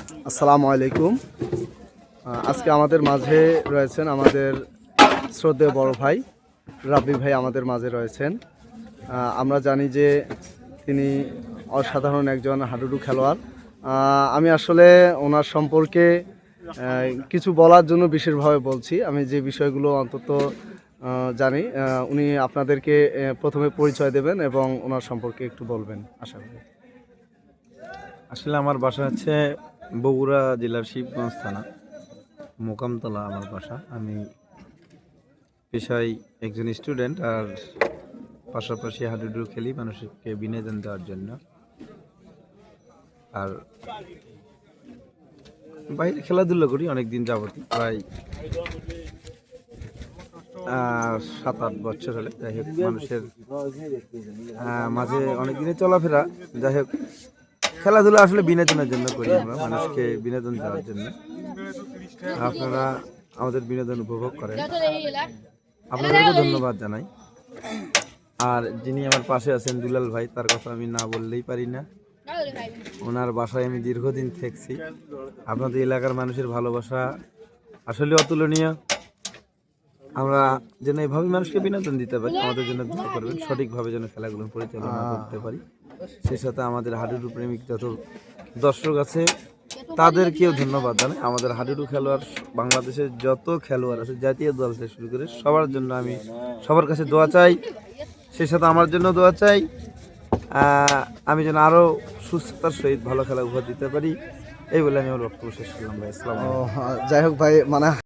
আসসালামু আলাইকুম। আজকে আমাদের মাঝে রয়েছেন আমাদের শ্রদ্ধেয় বড় ভাই রাব্বি ভাই আমাদের মাঝে রয়েছেন। আমরা জানি যে তিনি অসাধারণ একজন হাডুডু খেলোয়াড়। আমি আসলে ওনার সম্পর্কে কিছু বলার জন্য বিশেষভাবে বলছি। আমি যে বিষয়গুলো অন্তত জানি, উনি আপনাদেরকে প্রথমে পরিচয় দেবেন এবং ওনার সম্পর্কে একটু বলবেন আশা করি। আসলে আমার বাসা হচ্ছে বগুড়া জেলার শিবগঞ্জ থানা, মোকামতলা আমার বাসা। আমি পেশায় একজন স্টুডেন্ট, আর পাশাপাশি হাডুডু খেলি মানুষকে বিনোদন দেওয়ার জন্য। আর বাইরে খেলাধুলা করি অনেক দিন যাবতই, প্রায় 7-8 বছর হলে। যাই হোক, মানুষের মাঝে অনেক দিনে চলাফেরা। যাই হোক, খেলাধুলা আসলে বিনোদনের জন্য করি, আমরা মানুষকে বিনোদন দেওয়ার জন্য। আপনারা আমাদের বিনোদন উপভোগ করেন, আপনাদেরকে ধন্যবাদ জানাই। আর যিনি আমার পাশে আছেন দুলাল ভাই, তার কথা আমি না বললেই পারি না। ওনার বাসায় আমি দীর্ঘদিন থেকেছি। আপনাদের এলাকার মানুষের ভালোবাসা আসলে অতুলনীয়। আমরা যেন এভাবে মানুষকে বিনোদন দিতে পারি, আমাদের জন্য দোয়া করবেন, সঠিকভাবে যেন খেলাগুলো পরিচালনা করতে পারি। সেই সাথে আমাদের হাডুডু প্রেমিক যত দর্শক আছে তাদেরকেও ধন্যবাদ জানাই। আমাদের হাডুডু খেলোয়াড়, বাংলাদেশের যত খেলোয়াড় আছে, জাতীয় দল থেকে শুরু করে সবার জন্য আমি সবার কাছে দোয়া চাই। সেই সাথে আমার জন্য দোয়া চাই, আমি যেন আরও সুস্থতার সহিত ভালো খেলা উপহার দিতে পারি। এই বলে আমি আমার বক্তব্য শেষ করলাম ভাই। আসসালামু আলাইকুম। যাই হোক ভাই, মানে